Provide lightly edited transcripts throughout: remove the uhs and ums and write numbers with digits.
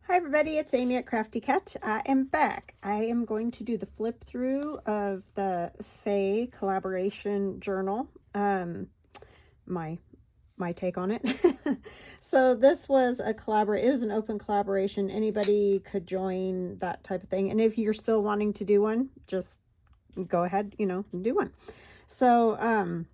Hi everybody, it's Amy at Crafty Cat. I am back. I am going to do the flip through of the Fay collaboration journal. My take on it. So this was a it was an open collaboration. Anybody could join that type of thing. And if you're still wanting to do one, just go ahead, do one. So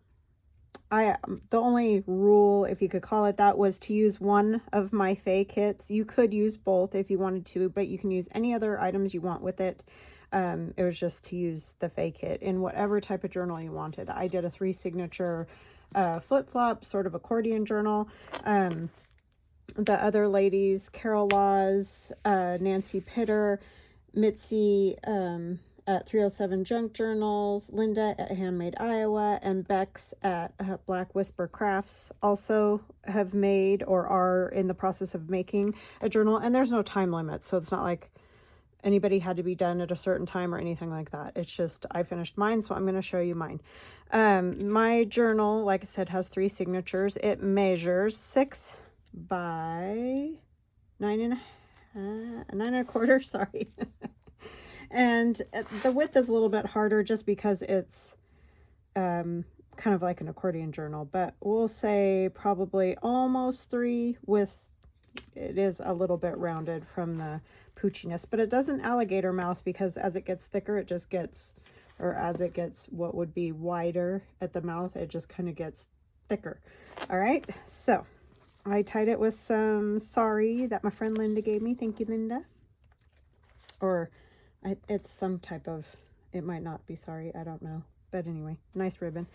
the only rule, if you could call it that, was to use one of my Fay kits. You could use both if you wanted to, but you can use any other items you want with it. It was just to use the Fay kit in whatever type of journal you wanted. I did a 3 signature flip-flop sort of accordion journal. The other ladies, Carol Laws, Nancy Pitter, Mitzie at 307 Junk Journals, Linda at Handmade Iowa, and Bexx at Black Whisper Crafts also have made or are in the process of making a journal. And there's no time limit, so it's not like anybody had to be done at a certain time or anything like that. It's just I finished mine, so I'm going to show you mine. My journal, like I said, has 3 signatures. It measures 6 by 9.25, sorry. And the width is a little bit harder just because it's kind of like an accordion journal, but we'll say probably almost 3 with, it is a little bit rounded from the poochiness, but it doesn't alligator mouth because as it gets thicker, it just gets, or as it gets what would be wider at the mouth, it just kind of gets thicker. All right, so I tied it with some sari that my friend Linda gave me. Thank you, Linda. Or it's some type of, it might not be sari, I don't know. But anyway, nice ribbon.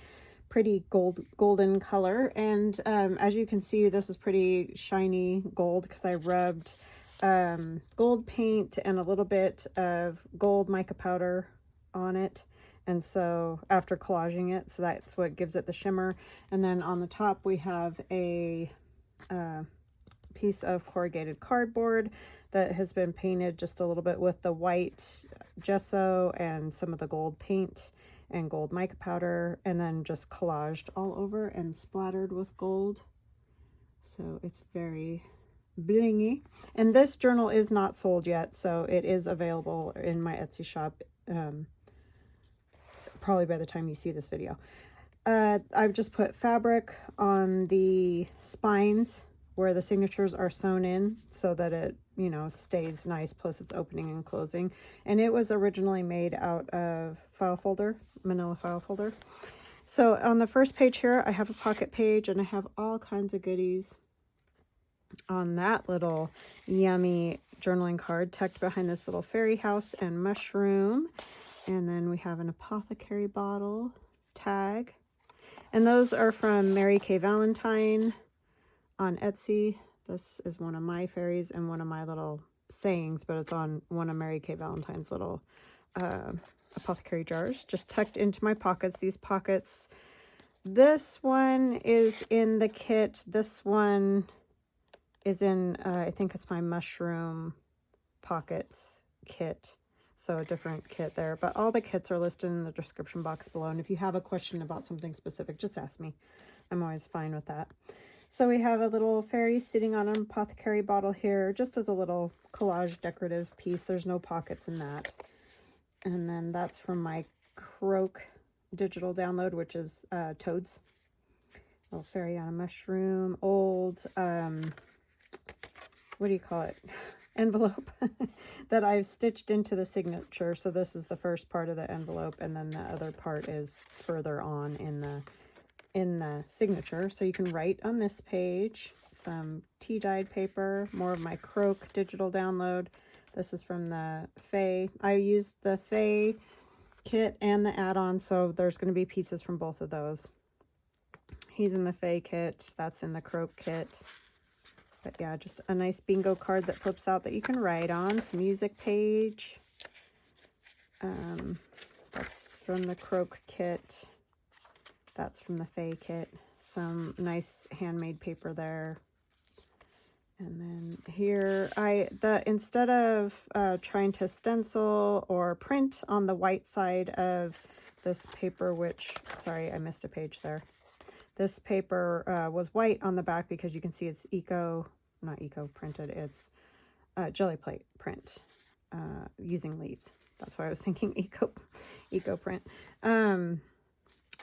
Pretty golden color. And as you can see, this is pretty shiny gold because I rubbed gold paint and a little bit of gold mica powder on it. And so after collaging it, so that's what gives it the shimmer. And then on the top we have a piece of corrugated cardboard that has been painted just a little bit with the white gesso and some of the gold paint and gold mica powder, and then just collaged all over and splattered with gold. So it's very blingy. And this journal is not sold yet, so it is available in my Etsy shop probably by the time you see this video. I've just put fabric on the spines where the signatures are sewn in so that it, stays nice, plus it's opening and closing. And it was originally made out of file folder, manila file folder. So on the first page here, I have a pocket page and I have all kinds of goodies on that little yummy journaling card tucked behind this little fairy house and mushroom. And then we have an apothecary bottle tag. And those are from MaryKValentine on Etsy. This is one of my fairies and one of my little sayings, but it's on one of MaryKValentine's little apothecary jars, just tucked into my pockets. These pockets, this one is in the kit. This one is in, I think it's my mushroom pockets kit. So a different kit there, but all the kits are listed in the description box below. And if you have a question about something specific, just ask me. I'm always fine with that. So we have a little fairy sitting on an apothecary bottle here, just as a little collage decorative piece. There's no pockets in that. And then that's from my Croak digital download, which is toads. Little fairy on a mushroom, old, what do you call it? Envelope that I've stitched into the signature. So this is the first part of the envelope, and then the other part is further on in the signature. So you can write on this page. Some tea dyed paper, more of my Croak digital download. This is from the Fay. I used the Fay kit and the add-on, so there's going to be pieces from both of those. He's in the Fay kit, that's in the Croak kit. But yeah, just a nice bingo card that flips out that you can write on. Some music page. That's from the Croak kit. That's from the Fay kit. Some nice handmade paper there. And then here, instead of trying to stencil or print on the white side of this paper, which, sorry, I missed a page there. This paper was white on the back because you can see it's not eco printed, it's jelly plate print using leaves. That's why I was thinking eco print.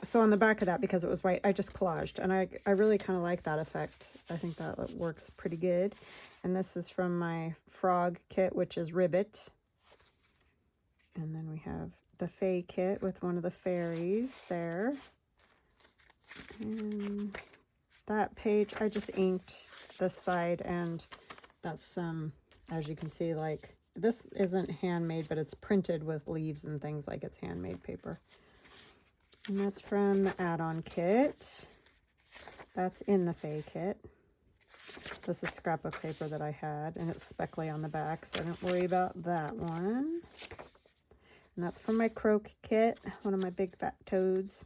So on the back of that, because it was white, I just collaged, and I really kind of like that effect. I think that works pretty good. And this is from my frog kit, which is Ribbit. And then we have the Fay kit with one of the fairies there. And that page, I just inked this side, and that's as you can see, like, this isn't handmade, but it's printed with leaves and things, like it's handmade paper. And that's from the add-on kit. That's in the Fay kit. This is scrapbook paper that I had, and it's speckly on the back, so don't worry about that one. And that's from my Croak kit, one of my big fat toads.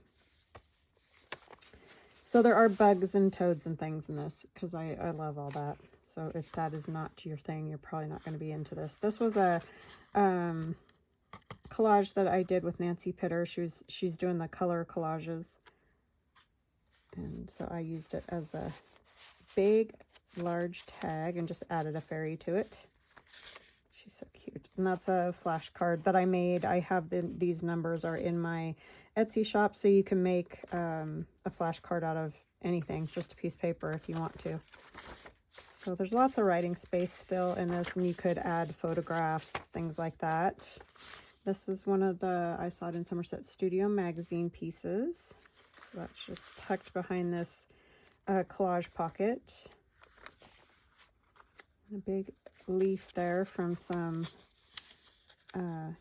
So there are bugs and toads and things in this, because I love all that. So if that is not your thing, you're probably not going to be into this. This was a collage that I did with Nancy Pitter. She's doing the color collages. And so I used it as a big, large tag and just added a fairy to it. She's so cute. And that's a flash card that I made. I have these numbers are in my Etsy shop, so you can make a flash card out of anything, just a piece of paper if you want to. So there's lots of writing space still in this, and you could add photographs, things like that. This is one of the I Saw It in Somerset Studio magazine pieces. So that's just tucked behind this collage pocket. A big leaf there from some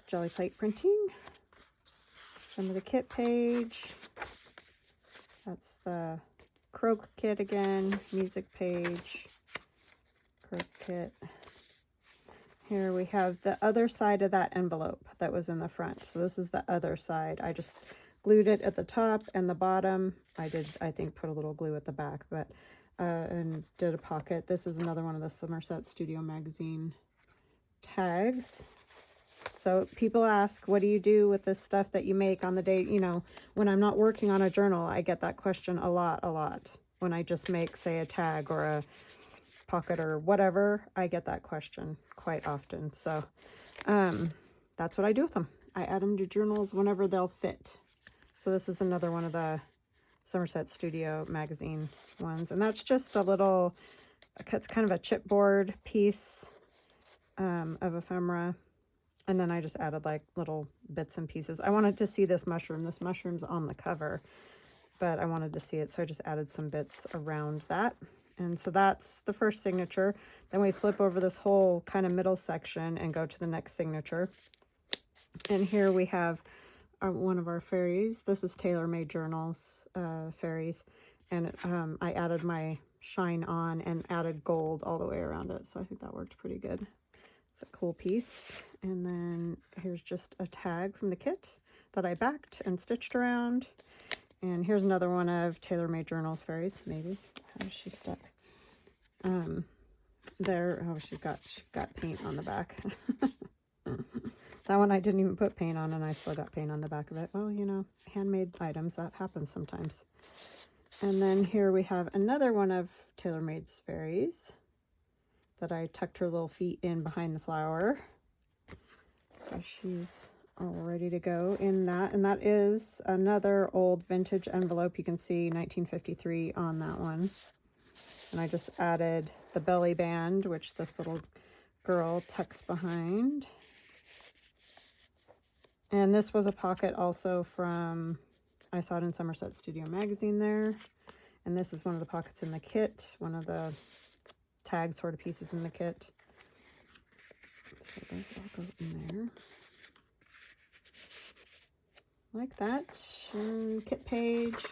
jelly plate printing. Some of the kit page. That's the Croak kit again, music page. Croak kit. Here we have the other side of that envelope that was in the front. So this is the other side. I just glued it at the top and the bottom. I think, put a little glue at the back, but and did a pocket. This is another one of the Somerset Studio magazine tags. So people ask, what do you do with this stuff that you make on the day, you know, when I'm not working on a journal? I get that question a lot. When I just make, say, a tag or a pocket or whatever, I get that question quite often. So that's what I do with them. I add them to journals whenever they'll fit. So this is another one of the Somerset Studio magazine ones, and that's just a little, it's kind of a chipboard piece of ephemera, and then I just added like little bits and pieces. I wanted to see this mushroom. This mushroom's on the cover, but I wanted to see it, so I just added some bits around that. And so that's the first signature. Then we flip over this whole kind of middle section and go to the next signature. And here we have one of our fairies. This is Tailor Made Journals fairies. And I added my shine on and added gold all the way around it. So I think that worked pretty good. It's a cool piece. And then here's just a tag from the kit that I backed and stitched around. And here's another one of Tailor Made Journals fairies, maybe. How is she stuck? There, oh, she got paint on the back. That one I didn't even put paint on, and I still got paint on the back of it. Well, you know, handmade items, that happens sometimes. And then here we have another one of Tailor Made's fairies that I tucked her little feet in behind the flower. So she's all ready to go in that. And that is another old vintage envelope. You can see 1953 on that one. And I just added the belly band, which this little girl tucks behind. And this was a pocket also from I Saw It in Somerset Studio magazine there. And this is one of the pockets in the kit, one of the tag sort of pieces in the kit. So those all go in there. Like that. And kit page.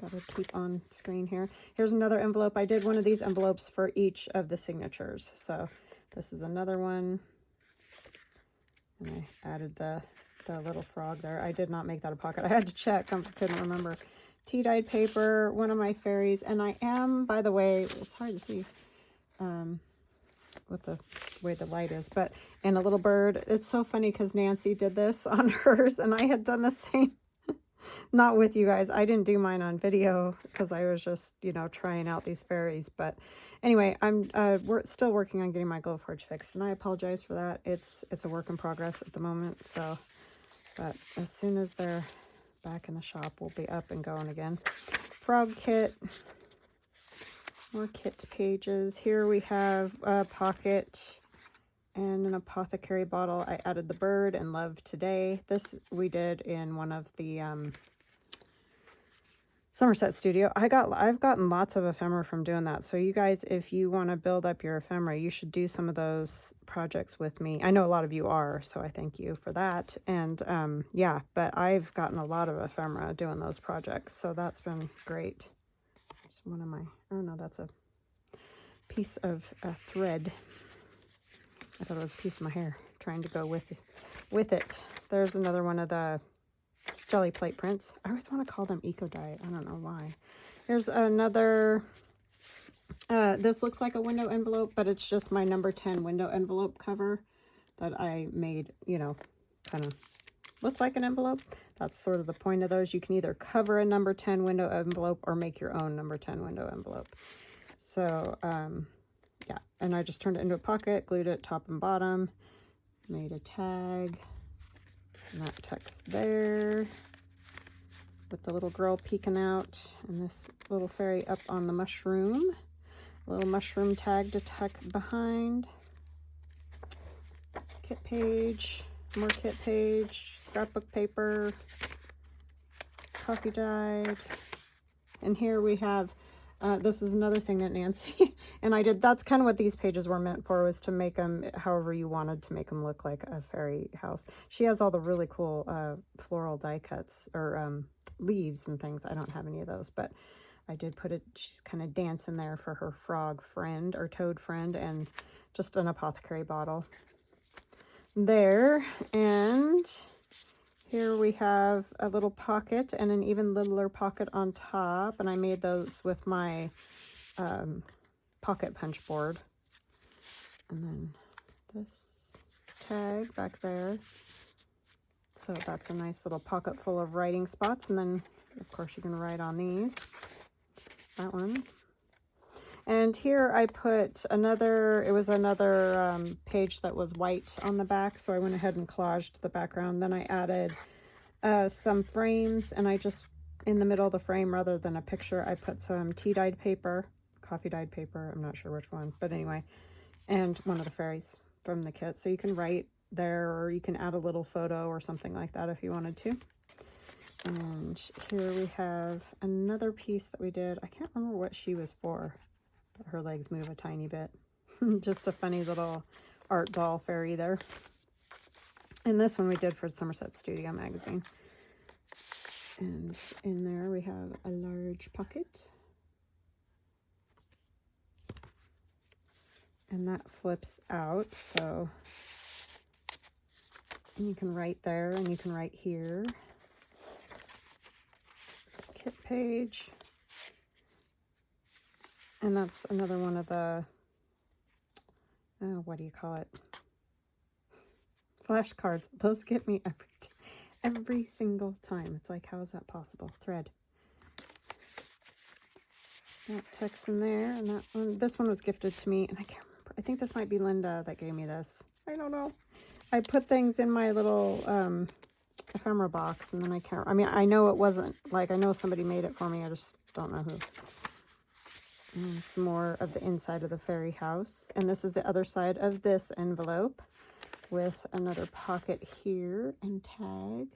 Got to keep on screen here. Here's another envelope. I did one of these envelopes for each of the signatures. So this is another one. And I added the little frog there. I did not make that a pocket. I had to check. I couldn't remember. Tea-dyed paper, one of my fairies. And I am, by the way, it's hard to see with the way the light is, but and a little bird. It's so funny because Nancy did this on hers, and I had done the same. Not with you guys. I didn't do mine on video because I was just, you know, trying out these fairies. But anyway, we're still working on getting my Glowforge fixed, and I apologize for that. It's a work in progress at the moment. So, but as soon as they're back in the shop, we'll be up and going again. Frog kit. More kit pages. Here we have a pocket and an apothecary bottle. I added the bird and love today. This we did in one of the Somerset studio. I've gotten lots of ephemera from doing that. So you guys, if you want to build up your ephemera, you should do some of those projects with me. I know a lot of you are, so I thank you for that. And yeah, but I've gotten a lot of ephemera doing those projects, so that's been great. It's one of my, oh no, that's a piece of thread. I thought it was a piece of my hair trying to go with it. There's another one of the jelly plate prints. I always want to call them Eco Diet. I don't know why. Here's another, this looks like a window envelope, but it's just my number 10 window envelope cover that I made, you know, kind of look like an envelope. That's sort of the point of those. You can either cover a number 10 window envelope or make your own number 10 window envelope. So, yeah, and I just turned it into a pocket, glued it top and bottom, made a tag, and that text there with the little girl peeking out and this little fairy up on the mushroom. A little mushroom tag to tuck behind. Kit page, more kit page, scrapbook paper, coffee dyed, and here we have this is another thing that Nancy and I did. That's kind of what these pages were meant for, was to make them however you wanted to make them look like a fairy house. She has all the really cool floral die cuts or leaves and things. I don't have any of those, but I did put it, she's kind of dancing there for her frog friend or toad friend, and just an apothecary bottle there. And here we have a little pocket and an even littler pocket on top, and I made those with my pocket punch board. And then this tag back there. So that's a nice little pocket full of writing spots, and then of course you can write on these. That one. And here I put another, it was another page that was white on the back, so I went ahead and collaged the background. Then I added some frames, and I just, in the middle of the frame, rather than a picture, I put some tea-dyed paper, coffee-dyed paper, I'm not sure which one, but anyway, and one of the fairies from the kit. So you can write there, or you can add a little photo or something like that if you wanted to. And here we have another piece that we did. I can't remember what she was for. Her legs move a tiny bit. Just a funny little art doll fairy there. And this one we did for Somerset Studio magazine. And in there we have a large pocket. And that flips out, so and you can write there and you can write here. Kit page. And that's another one of the, what do you call it? Flashcards. Those get me every single time. It's like, how is that possible? Thread. That text in there, and that one. This one was gifted to me, and I can't remember. I think this might be Linda that gave me this. I don't know. I put things in my little ephemera box, and then I can't. I mean, I know it wasn't, like, I know somebody made it for me. I just don't know who. And some more of the inside of the fairy house. And this is the other side of this envelope with another pocket here and tag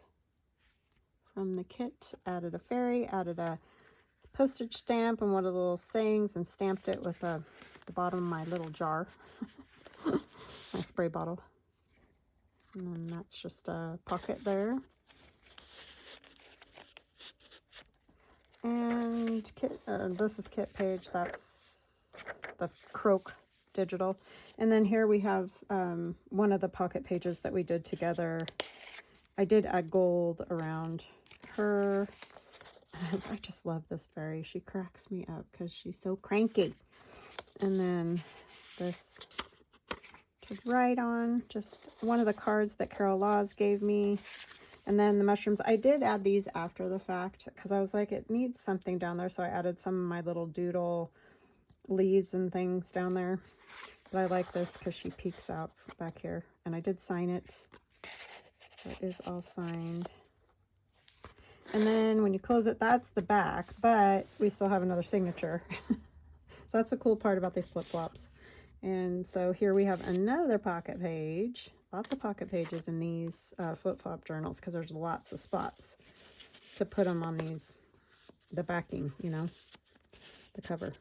from the kit. Added a fairy, added a postage stamp and one of the little sayings, and stamped it with the bottom of my little jar. My spray bottle. And then that's just a pocket there. And kit, this is kit page. That's the Croak digital. And then here we have one of the pocket pages that we did together. I did add gold around her. I just love this fairy. She cracks me up because she's so cranky. And then this to write on, just one of the cards that Carol Laws gave me. And then the mushrooms, I did add these after the fact because I was like, it needs something down there. So I added some of my little doodle leaves and things down there. But I like this because she peeks out back here. And I did sign it. So it is all signed. And then when you close it, that's the back. But we still have another signature. So that's the cool part about these flip-flops. And so here we have another pocket page. Lots of pocket pages in these flip-flop journals because there's lots of spots to put them on these, the backing, you know, the cover.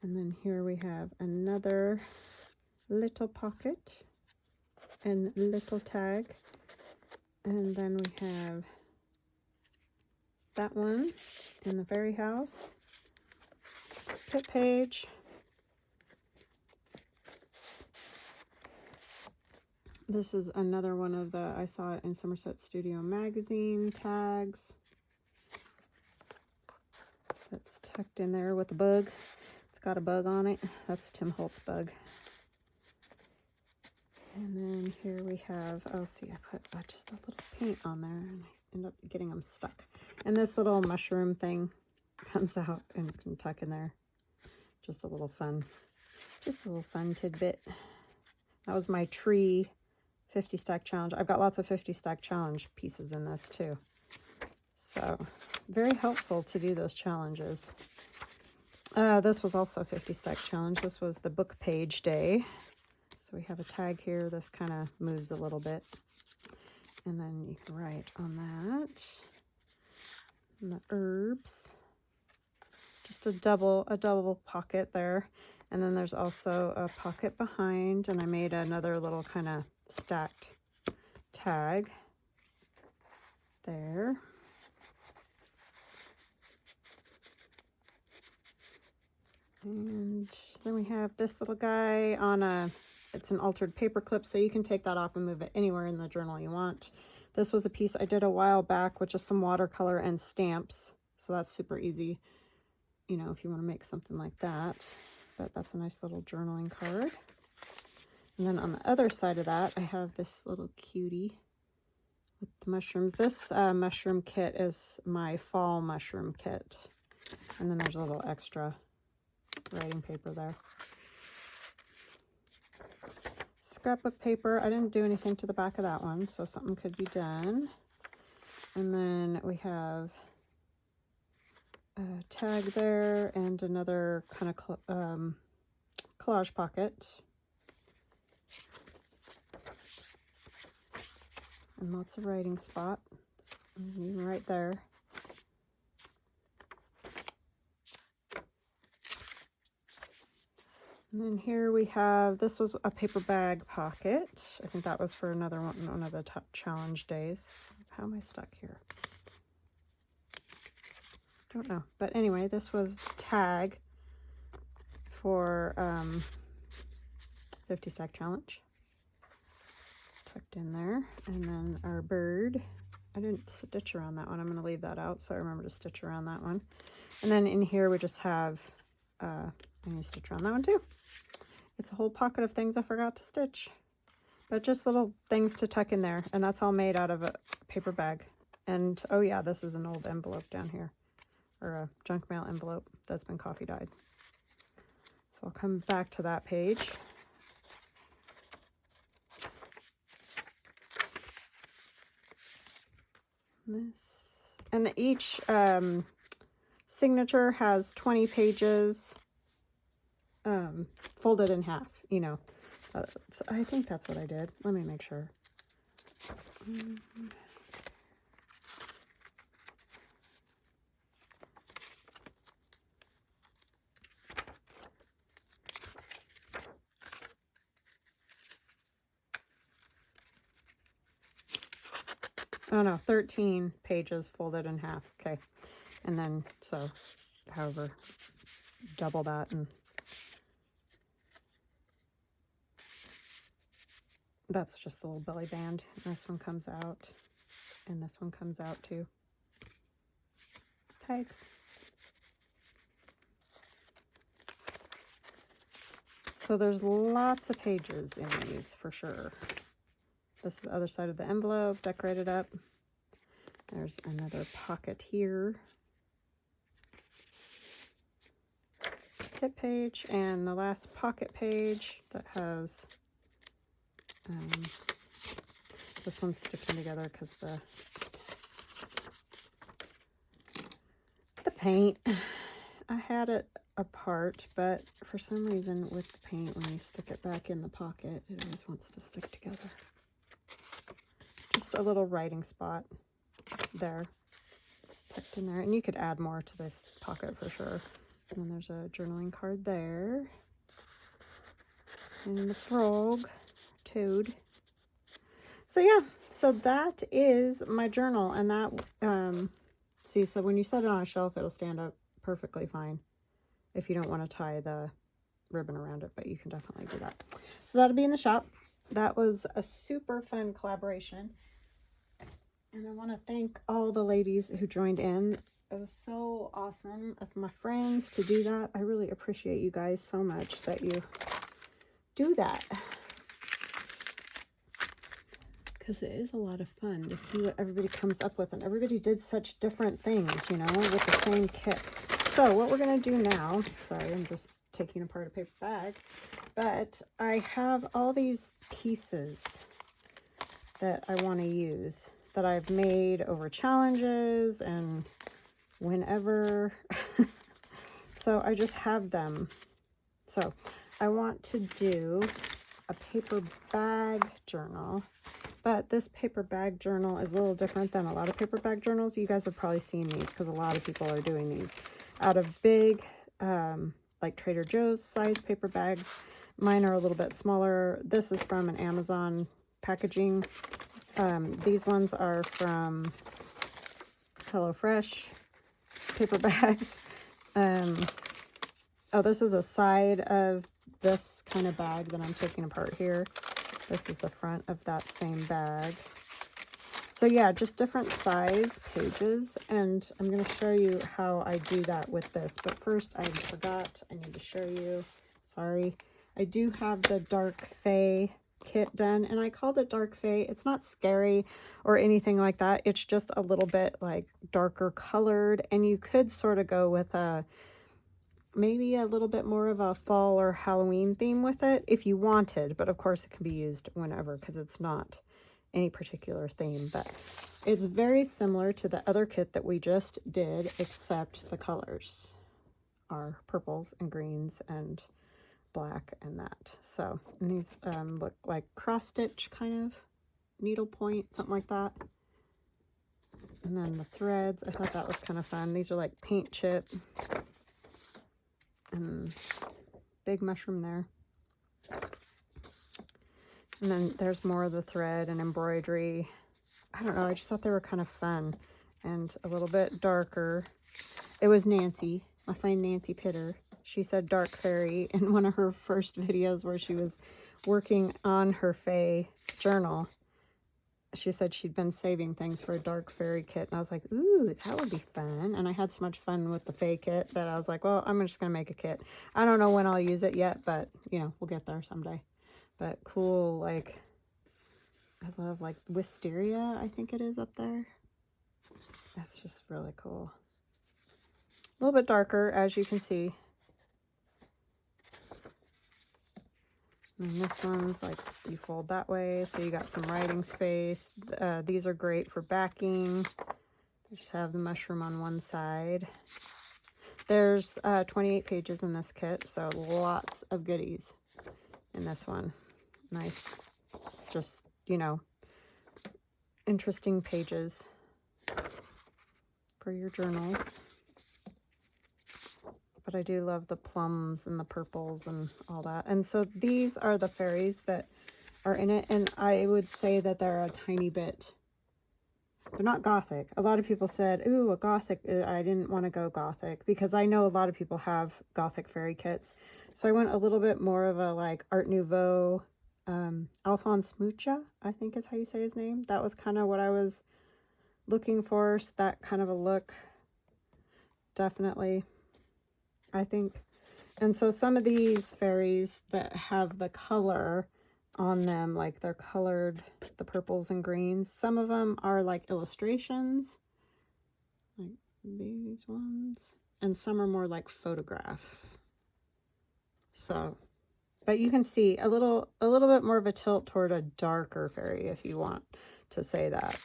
And then here we have another little pocket and little tag. And then we have that one in the fairy house. Kit page. This is another one of the, I saw it in Somerset Studio magazine tags. That's tucked in there with a bug. It's got a bug on it. That's Tim Holtz bug. And then here we have, oh, see, I put just a little paint on there and I end up getting them stuck. And this little mushroom thing comes out and can tuck in there. Just a little fun tidbit. That was my tree 50 stack challenge. I've got lots of 50 stack challenge pieces in this too. So very helpful to do those challenges. This was also a 50 stack challenge. This was the book page day. So we have a tag here. This kind of moves a little bit. And then you can write on that. And the herbs. Just a double pocket there. And then there's also a pocket behind. And I made another little kind of stacked tag there. And then we have this little guy on a, it's an altered paper clip, so you can take that off and move it anywhere in the journal you want. This was a piece I did a while back with just some watercolor and stamps, so that's super easy, you know, if you want to make something like that. But that's a nice little journaling card. And then on the other side of that, I have this little cutie with the mushrooms. This mushroom kit is my fall mushroom kit. And then there's a little extra writing paper there. Scrapbook paper. I didn't do anything to the back of that one, so something could be done. And then we have a tag there and another kind of collage pocket. And lots of writing spots right there. And then here we have, this was a paper bag pocket. I think that was for another one of the top challenge days. How am I stuck here? Don't know. But anyway, this was tag for 50 stack challenge. Tucked in there. And then our bird. I didn't stitch around that one. I'm going to leave that out so I remember to stitch around that one. And then in here we just have, I need to stitch around that one too. It's a whole pocket of things I forgot to stitch. But just little things to tuck in there. And that's all made out of a paper bag. And, oh yeah, this is an old envelope down here. Or a junk mail envelope that's been coffee dyed. So I'll come back to that page. This. And each signature has 20 pages folded in half, you know. So I think that's what I did. Let me make sure. Oh no, 13 pages folded in half. Okay. And then, so, however, double that, and that's just a little belly band. This one comes out, and this one comes out too. Tags. So there's lots of pages in these for sure. This is the other side of the envelope, decorated up. There's another pocket here. Kit page, and the last pocket page that has this one's sticking together because the paint, I had it apart, but for some reason with the paint, when you stick it back in the pocket, it always wants to stick together. Just a little writing spot there, tucked in there, and you could add more to this pocket for sure. And then there's a journaling card there, and the frog, toad. So yeah, so that is my journal, and that, see, so when you set it on a shelf, it'll stand up perfectly fine if you don't want to tie the ribbon around it, but you can definitely do that. So that'll be in the shop. That was a super fun collaboration, and I want to thank all the ladies who joined in. It was so awesome of my friends to do that. I really appreciate you guys so much that you do that, because it is a lot of fun to see what everybody comes up with, and everybody did such different things, you know, with the same kits. So what we're going to do now, sorry, I'm just taking apart a paper bag, but I have all these pieces that I want to use that I've made over challenges and whenever. So I just have them. So I want to do a paper bag journal, but this paper bag journal is a little different than a lot of paper bag journals. You guys have probably seen these because a lot of people are doing these out of big, like Trader Joe's size paper bags. Mine are a little bit smaller. This is from an Amazon packaging. These ones are from HelloFresh paper bags. Oh, this is a side of this kind of bag that I'm taking apart here. This is the front of that same bag. So yeah, just different size pages, and I'm going to show you how I do that with this. But first, I forgot, I need to show you, sorry. I do have the Dark Fay kit done, and I called it Dark Fay. It's not scary or anything like that. It's just a little bit like darker colored, and you could sort of go with a maybe a little bit more of a fall or Halloween theme with it if you wanted, but of course it can be used whenever because it's not any particular theme. But it's very similar to the other kit that we just did, except the colors are purples and greens and black and that. So, and these look like cross stitch kind of needle point, something like that. And then the threads, I thought that was kind of fun. These are like paint chip and big mushroom there. And then there's more of the thread and embroidery. I don't know, I just thought they were kind of fun and a little bit darker. It was Nancy, my friend Nancy Pitter. She said Dark Fairy in one of her first videos where she was working on her Fay journal. She said she'd been saving things for a Dark Fairy kit, and I was like, ooh, that would be fun. And I had so much fun with the Fay kit that I was like, well, I'm just gonna make a kit. I don't know when I'll use it yet, but you know, we'll get there someday. But cool, like, I love like wisteria, I think it is up there. That's just really cool. A little bit darker, as you can see. And this one's like you fold that way, so you got some writing space. These are great for backing. Just have the mushroom on one side. There's 28 pages in this kit, so lots of goodies in this one. Nice, just, you know, interesting pages for your journals. But I do love the plums and the purples and all that. And so these are the fairies that are in it. And I would say that they're a tiny bit, they're not gothic. A lot of people said, ooh, a gothic. I didn't want to go gothic because I know a lot of people have gothic fairy kits. So I went a little bit more of a like Art Nouveau, Alphonse Mucha, I think is how you say his name. That was kind of what I was looking for. So that kind of a look, definitely. I think. And so some of these fairies that have the color on them, like they're colored, the purples and greens. Some of them are like illustrations, like these ones, and some are more like photograph. So, but you can see a little bit more of a tilt toward a darker fairy if you want to say that.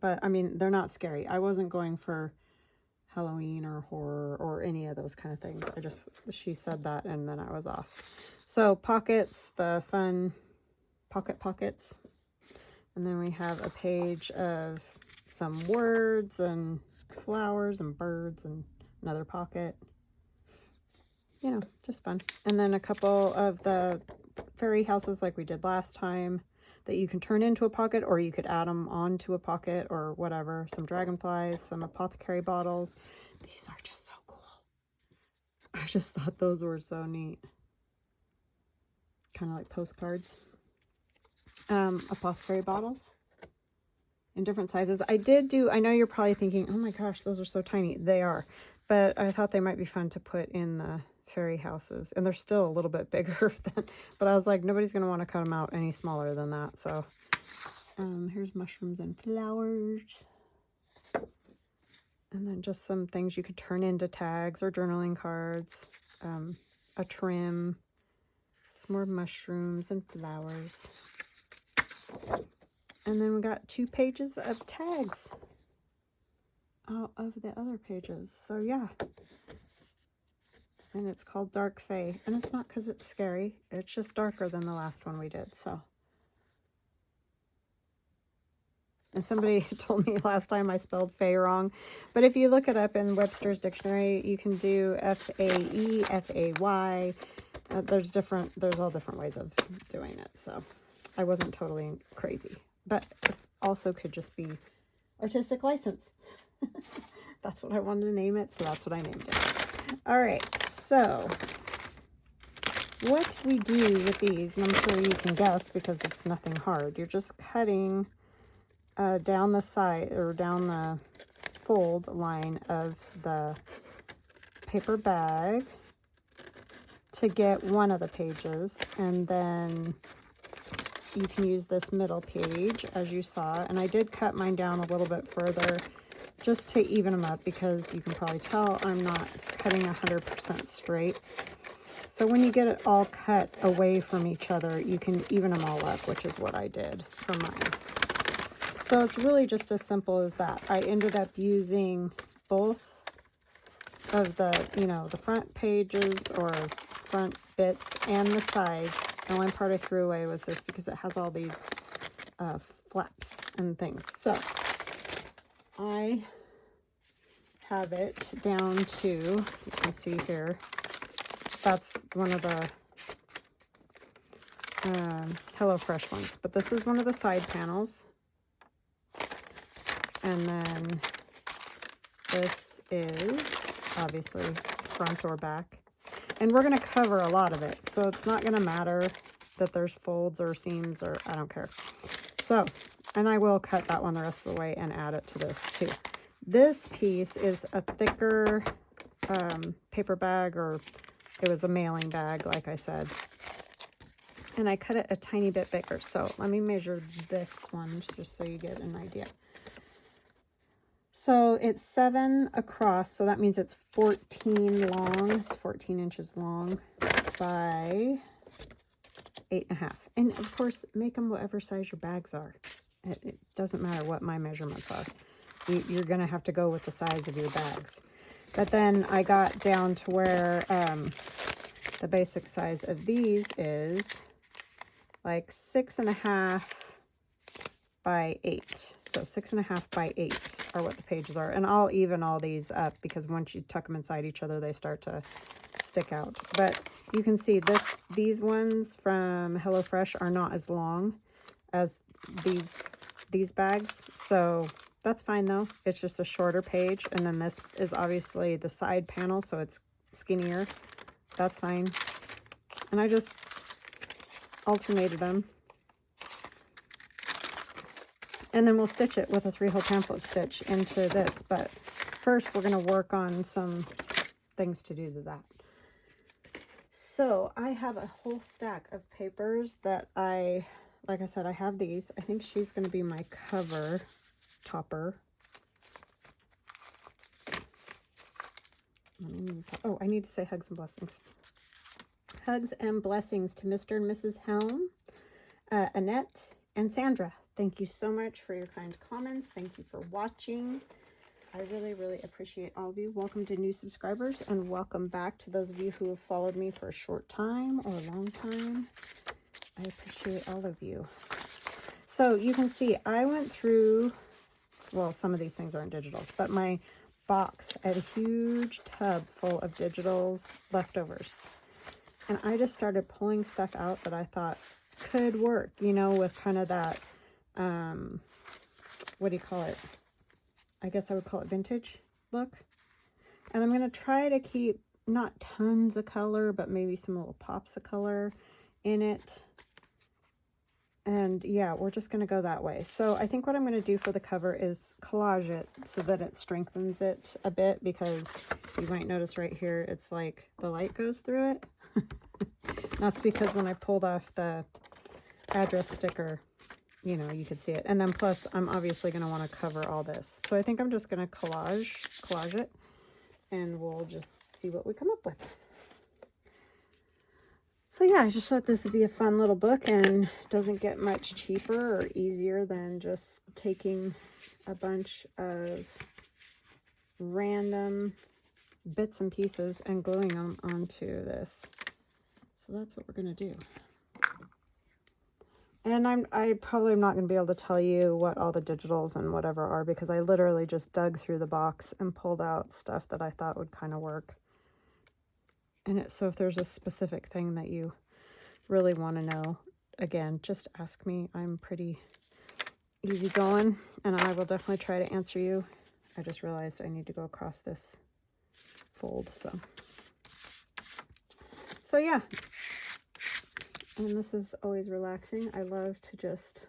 But I mean, they're not scary. I wasn't going for Halloween or horror or any of those kind of things. She said that and then I was off. So pockets, the fun pockets. And then we have a page of some words and flowers and birds and another pocket. You know, just fun. And then a couple of the fairy houses like we did last time that you can turn into a pocket, or you could add them onto a pocket or whatever. Some dragonflies, some apothecary bottles. These are just so cool. I just thought those were so neat. Kind of like postcards. Apothecary bottles in different sizes. I know you're probably thinking, oh my gosh, those are so tiny. They are. But I thought they might be fun to put in the fairy houses. And they're still a little bit bigger than, but I was like, nobody's going to want to cut them out any smaller than that. So here's mushrooms and flowers. And then just some things you could turn into tags or journaling cards. A trim. Some more mushrooms and flowers. And then we got 2 pages of tags out of the other pages. So yeah. And it's called Dark Fay. And it's not because it's scary. It's just darker than the last one we did. So. And somebody told me last time I spelled Fay wrong. But if you look it up in Webster's dictionary, you can do F-A-E, F-A-Y. There's all different ways of doing it. So I wasn't totally crazy. But it also could just be artistic license. That's what I wanted to name it. So that's what I named it. All right. So what we do with these, and I'm sure you can guess because it's nothing hard. You're just cutting down the side or down the fold line of the paper bag to get one of the pages, and then you can use this middle page as you saw. And I did cut mine down a little bit further just to even them up, because you can probably tell I'm not cutting 100% straight. So when you get it all cut away from each other, you can even them all up, which is what I did for mine. So it's really just as simple as that. I ended up using both of the, the front pages or front bits and the sides. The only part I threw away was this because it has all these flaps and things. So I have it down to, you can see here, that's one of the HelloFresh ones. But this is one of the side panels. And then this is obviously front or back. And we're going to cover a lot of it. So it's not going to matter that there's folds or seams, or I don't care. So, and I will cut that one the rest of the way and add it to this too. This piece is a thicker paper bag, or it was a mailing bag, like I said. And I cut it a tiny bit bigger. So let me measure this one just so you get an idea. So it's 7 across, so that means it's 14 long. It's 14 inches long by 8.5. And of course, make them whatever size your bags are. It doesn't matter what my measurements are. You're going to have to go with the size of your bags. But then I got down to where the basic size of these is like 6.5 by 8. So 6.5 by 8 are what the pages are. And I'll even all these up because once you tuck them inside each other, they start to stick out. But you can see these ones from HelloFresh are not as long as these bags. So that's fine though. It's just a shorter page. And then this is obviously the side panel, so it's skinnier. That's fine. And I just alternated them. And then we'll stitch it with a 3-hole pamphlet stitch into this. But first we're going to work on some things to do to that. So I have a whole stack of papers that like I said, I have these. I think she's going to be my cover topper. Oh, I need to say hugs and blessings. Hugs and blessings to Mr. and Mrs. Helm, Annette, and Sandra. Thank you so much for your kind comments. Thank you for watching. I really, really appreciate all of you. Welcome to new subscribers, and welcome back to those of you who have followed me for a short time or a long time. I appreciate all of you. So you can see I went through, well, some of these things aren't digitals, but my box, I had a huge tub full of digitals leftovers. And I just started pulling stuff out that I thought could work, you know, with kind of that, what do you call it? I guess I would call it vintage look. And I'm going to try to keep not tons of color, but maybe some little pops of color in it. And yeah, we're just going to go that way. So I think what I'm going to do for the cover is collage it so that it strengthens it a bit, because you might notice right here, it's like the light goes through it. That's because when I pulled off the address sticker, you know, you could see it. And then plus I'm obviously going to want to cover all this. So I think I'm just going to collage it, and we'll just see what we come up with. So yeah, I just thought this would be a fun little book, and doesn't get much cheaper or easier than just taking a bunch of random bits and pieces and gluing them onto this. So that's what we're going to do. And I probably am not going to be able to tell you what all the digitals and whatever are, because I literally just dug through the box and pulled out stuff that I thought would kind of work. And so if there's a specific thing that you really want to know, again, just ask me. I'm pretty easygoing, and I will definitely try to answer you. I just realized I need to go across this fold. So yeah. And this is always relaxing. I love to just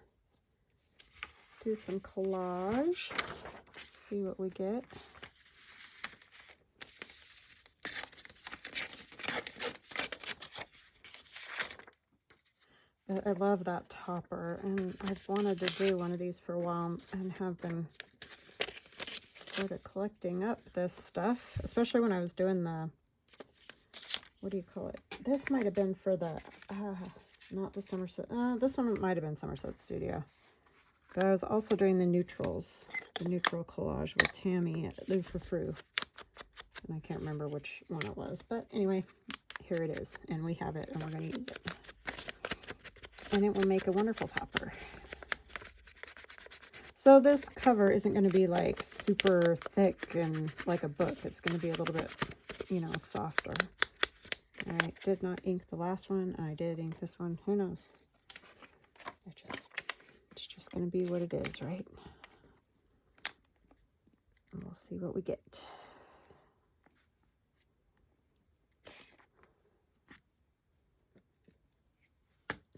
do some collage. See what we get. But I love that topper, and I've wanted to do one of these for a while and have been sort of collecting up this stuff, especially when I was doing the, what do you call it? This might have been for the, not the Somerset, this one might have been Somerset Studio. But I was also doing the neutrals, the neutral collage with Tammy at Lou for Frou. And I can't remember which one it was. But anyway, here it is. And we have it, and we're going to use it. And it will make a wonderful topper. So this cover isn't going to be like super thick and like a book. It's going to be a little bit, you know, softer. I did not ink the last one. I did ink this one. Who knows? It's just going to be what it is, right? And we'll see what we get.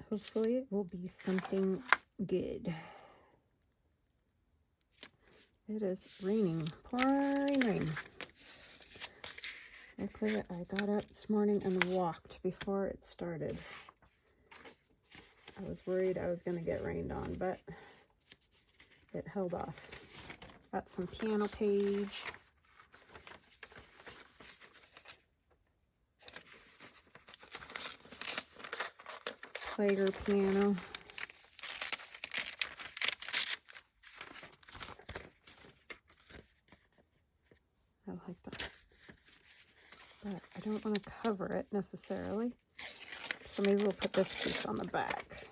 Hopefully it will be something good. It is raining, pouring rain. Luckily, I got up this morning and walked before it started. I was worried I was going to get rained on, but it held off. Got some piano page. Player piano. I like that. But I don't want to cover it necessarily. So maybe we'll put this piece on the back.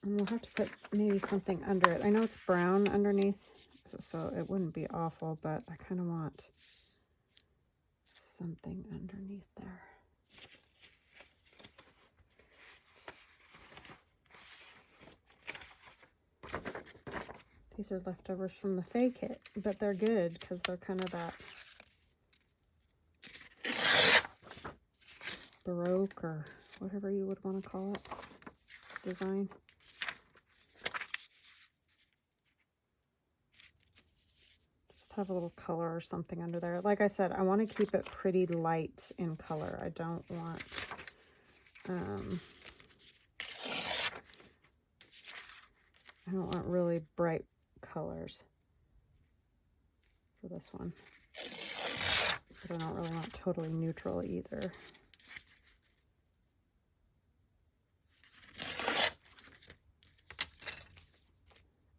And we'll have to put maybe something under it. I know it's brown underneath, so it wouldn't be awful, but I kind of want something underneath there. These are leftovers from the Fay kit, but they're good because they're kind of that Baroque or whatever you would want to call it design. Just have a little color or something under there. Like I said, I want to keep it pretty light in color. I don't want really bright colors for this one. But I don't really want totally neutral either.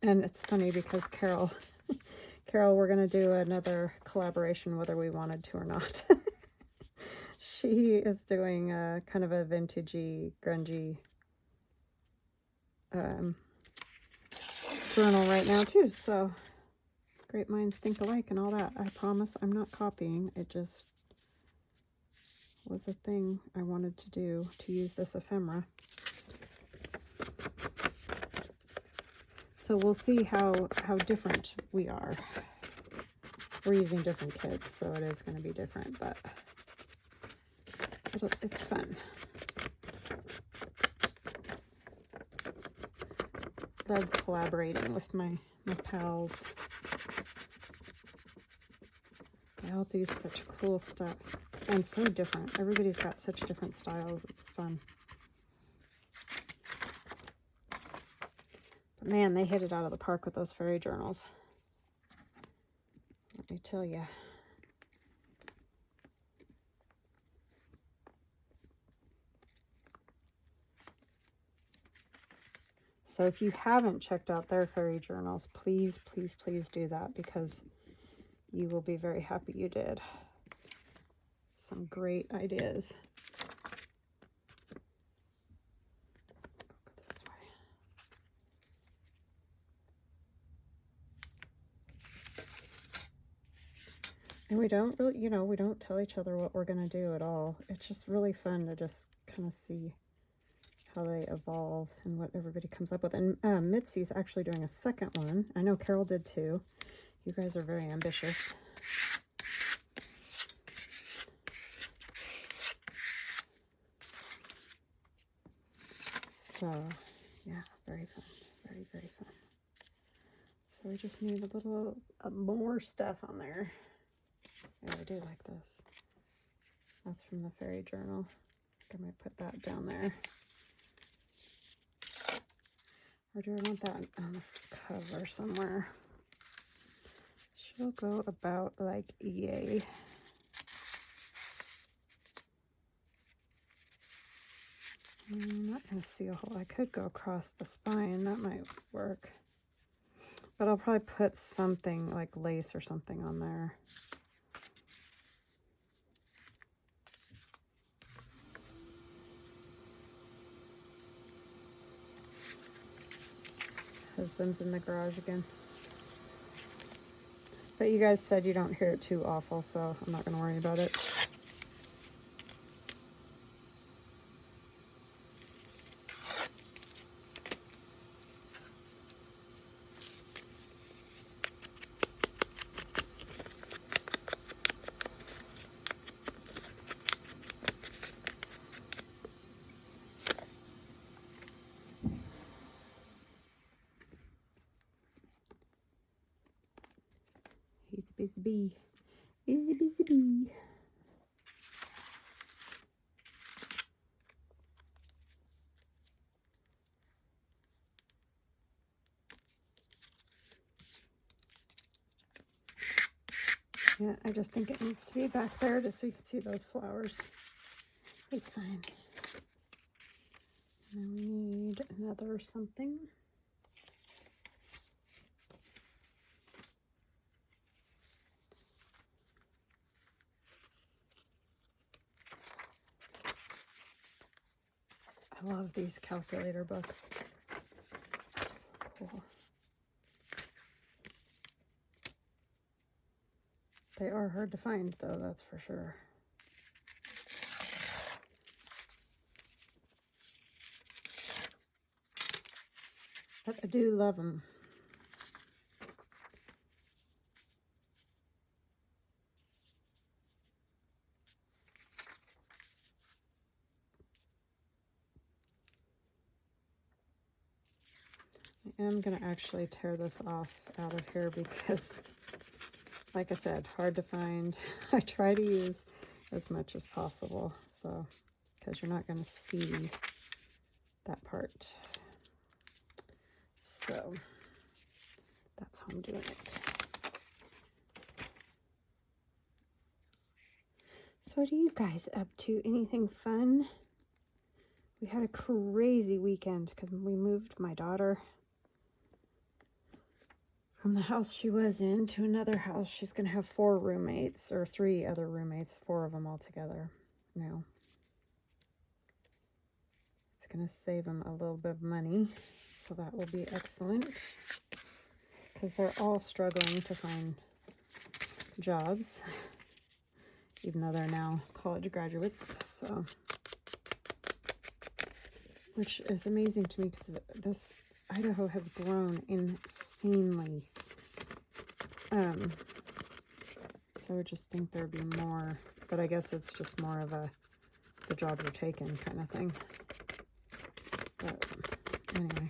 And it's funny because Carol, we're going to do another collaboration whether we wanted to or not. She is doing a kind of a vintagey, grungy journal right now too. So great minds think alike and all that. I promise I'm not copying. It just was a thing I wanted to do, to use this ephemera. So we'll see how different we are. We're using different kits, so it is going to be different, but it's fun. Love collaborating with my pals. They all do such cool stuff and so different. Everybody's got such different styles. It's fun. But man, they hit it out of the park with those fairy journals. Let me tell you. So if you haven't checked out their fairy journals, please, please, please do that, because you will be very happy you did. Some great ideas. Go this way. And we don't really, you know, we don't tell each other what we're going to do at all. It's just really fun to just kind of see how they evolve and what everybody comes up with. And Mitzie's actually doing a second one. I know Carol did too. You guys are very ambitious. So, yeah, very fun. Very, very fun. So we just need a little more stuff on there. Yeah, I do like this. That's from the fairy journal. I think I might put that down there. Or do I want that on the cover somewhere? She'll go about like EA. I'm not going to see a hole. I could go across the spine. That might work. But I'll probably put something like lace or something on there. Husband's in the garage again. But you guys said you don't hear it too awful, so I'm not going to worry about it. He's a busy bee. Busy, busy bee. Yeah, I just think it needs to be back there just so you can see those flowers. It's fine. And then we need another something. I love these calculator books. So cool. They are hard to find, though, that's for sure. But I do love them. I am going to actually tear this off out of here because like I said, hard to find. I try to use as much as possible, so, because you're not going to see that part. So that's how I'm doing it. So what are you guys up to? Anything fun? We had a crazy weekend because we moved my daughter from the house she was in to another house. She's going to have 4 roommates, or 3 other roommates, 4 of them all together now. It's going to save them a little bit of money, so that will be excellent, because they're all struggling to find jobs, even though they're now college graduates, so, which is amazing to me because this Idaho has grown insanely. So I would just think there'd be more, but I guess it's just more of a the job you're taking kind of thing. But anyway,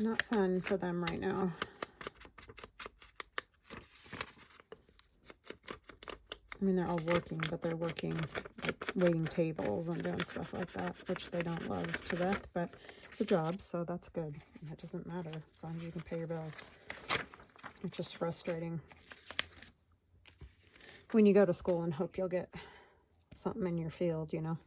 not fun for them right now. I mean, they're all working, but they're working like waiting tables and doing stuff like that, which they don't love to death, but it's a job, so that's good. It doesn't matter as long as you can pay your bills. It's just frustrating when you go to school and hope you'll get something in your field, you know.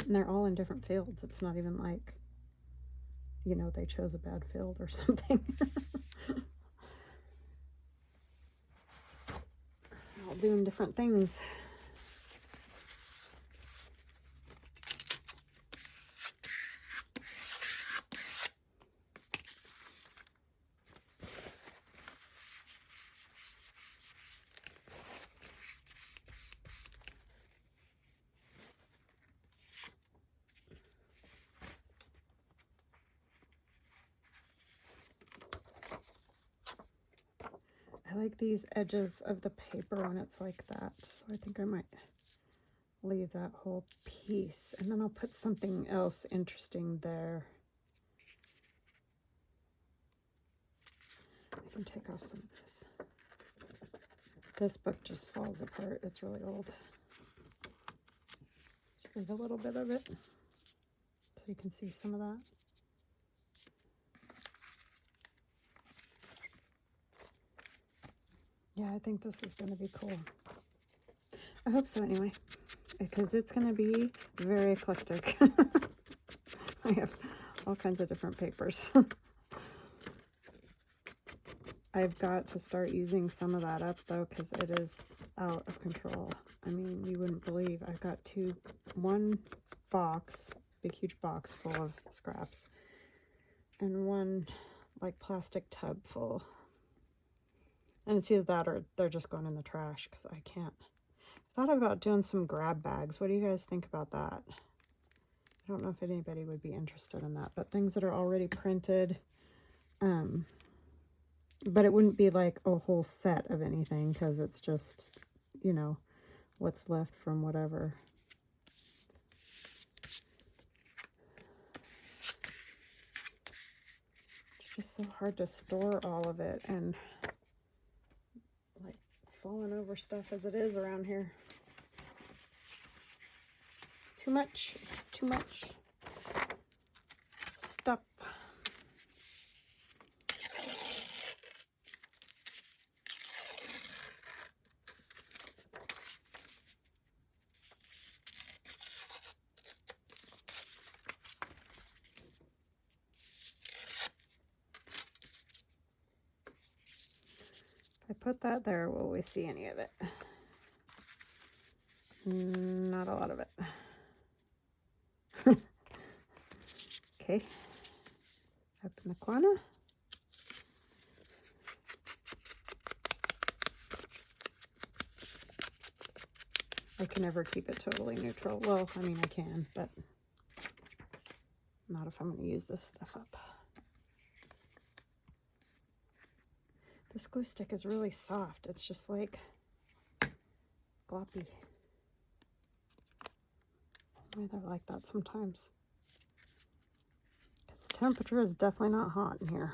And they're all in different fields. It's not even like, you know, they chose a bad field or something. All doing different things. I like these edges of the paper when it's like that, so I think I might leave that whole piece, and then I'll put something else interesting there. I can take off some of this. This book just falls apart. It's really old. Just leave a little bit of it so you can see some of that. Yeah, I think this is going to be cool. I hope so anyway, because it's going to be very eclectic. I have all kinds of different papers. I've got to start using some of that up though, because it is out of control. I mean, you wouldn't believe. I've got one box, big huge box full of scraps, and one like plastic tub full. And it's either that or they're just going in the trash because I can't. I thought about doing some grab bags. What do you guys think about that? I don't know if anybody would be interested in that, but things that are already printed. But it wouldn't be like a whole set of anything because it's just, you know, what's left from whatever. It's just so hard to store all of it, and like falling over stuff as it is around here. Too much. It's too much stuff. If I put that there, will we see any of it? Not a lot of it. Okay. Open the corner. I can never keep it totally neutral. Well, I mean, I can, but not if I'm going to use this stuff up. This glue stick is really soft. It's just like gloppy. Maybe they're like that sometimes. Because the temperature is definitely not hot in here.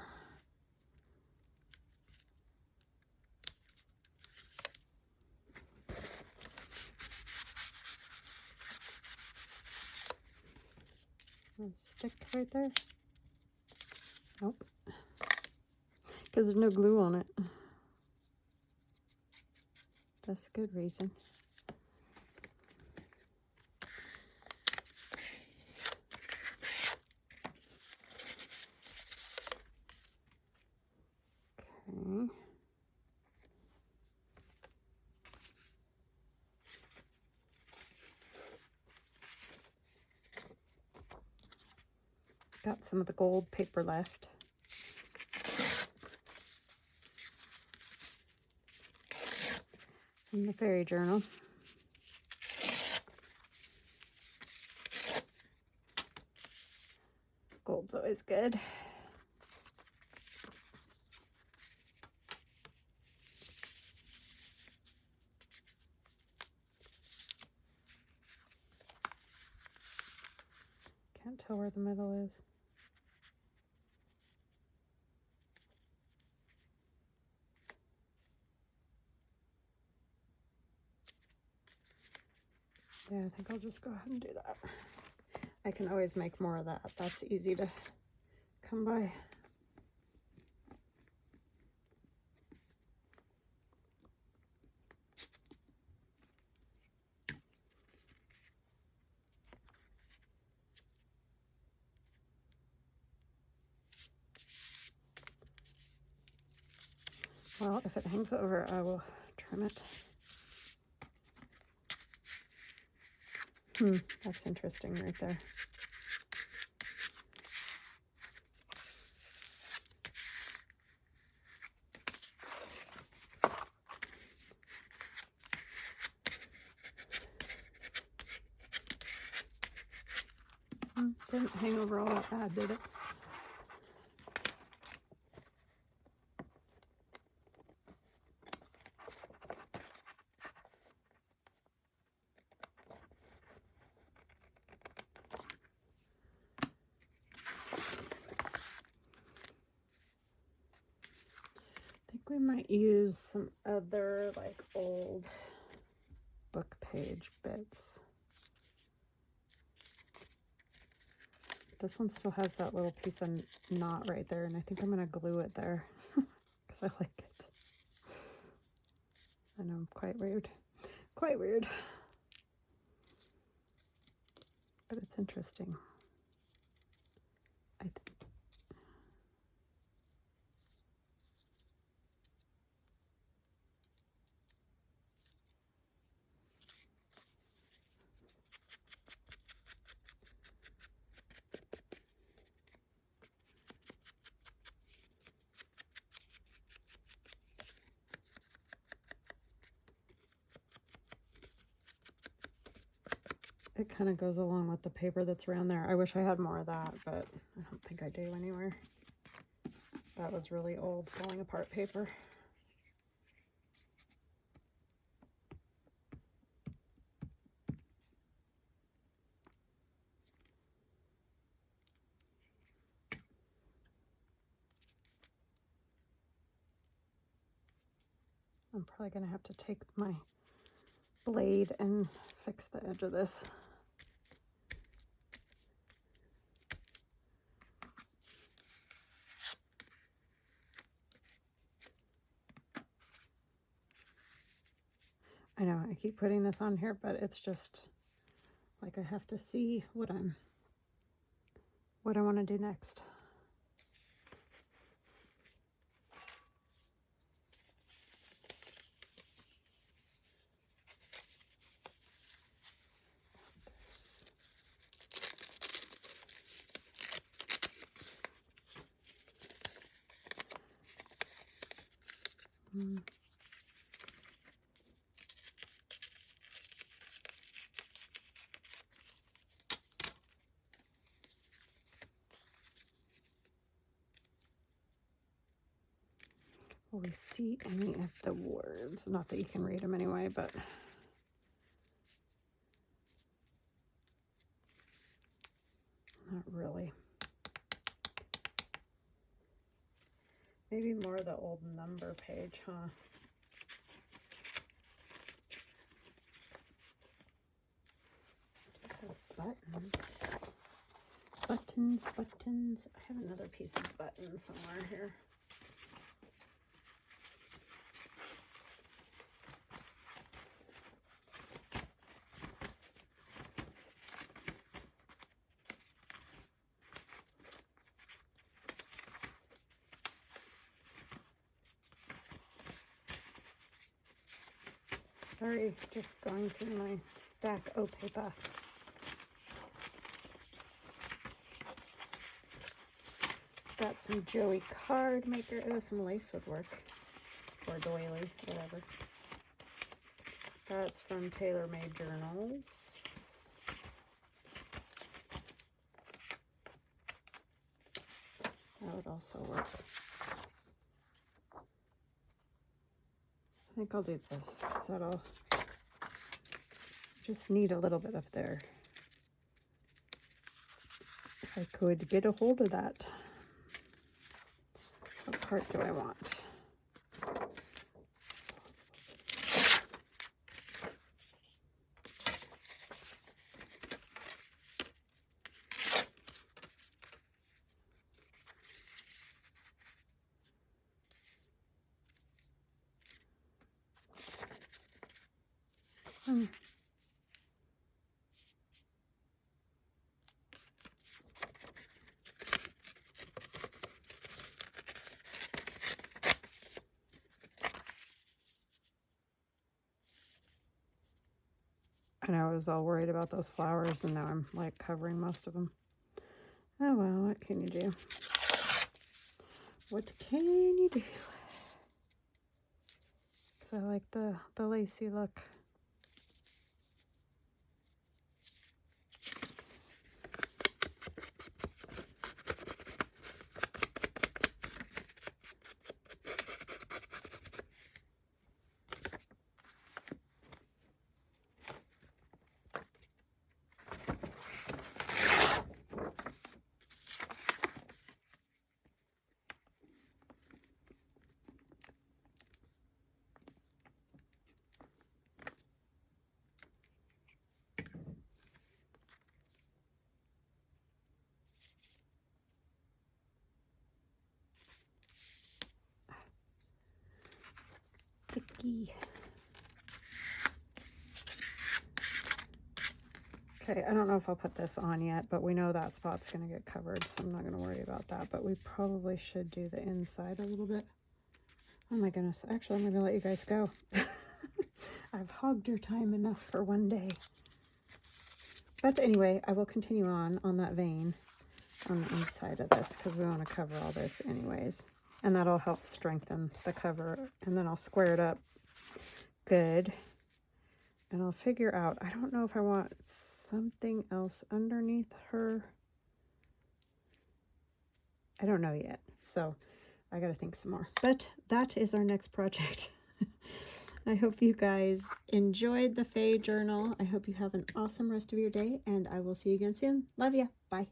Stick right there. Nope. Because there's no glue on it. That's a good reason. Okay. Got some of the gold paper left. And the fairy journal. Gold's always good. Can't tell where the middle is. Yeah, I think I'll just go ahead and do that. I can always make more of that. That's easy to come by. Well, if it hangs over, I will trim it. That's interesting right there. Didn't hang over all that bad, did it? I think we might use some other like old book page bits. This one still has that little piece of knot right there, and I think I'm going to glue it there because I like it. I know, quite weird. Quite weird. But it's interesting. I think. It kind of goes along with the paper that's around there. I wish I had more of that, but I don't think I do anywhere. That was really old, falling apart paper. I'm probably going to have to take my blade and fix the edge of this. I know I keep putting this on here, but it's just like I have to see what I want to do next. Will we see any of the words? Not that you can read them anyway, but not really. Maybe more the old number page, huh? Buttons. Buttons, buttons. I have another piece of button somewhere here. Sorry, just going through my stack of paper. Got some Joey card maker. Oh, some lace would work. Or doily, whatever. That's from Tailor Made Journals. That would also work. I think I'll do this because that'll just need a little bit up there. If I could get a hold of that. What part do I want? I know I was all worried about those flowers, and now I'm like covering most of them. Oh well, what can you do? What can you do? Because I like the lacy look. Sticky. Okay, I don't know if I'll put this on yet, but we know that spot's going to get covered, so I'm not going to worry about that. But we probably should do the inside a little bit. Oh my goodness. Actually, I'm going to let you guys go. I've hogged your time enough for one day. But anyway, I will continue on that vein on the inside of this because we want to cover all this anyways. And that'll help strengthen the cover. And then I'll square it up good. And I'll figure out, I don't know if I want something else underneath her. I don't know yet. So I got to think some more. But that is our next project. I hope you guys enjoyed the Fay journal. I hope you have an awesome rest of your day. And I will see you again soon. Love ya. Bye.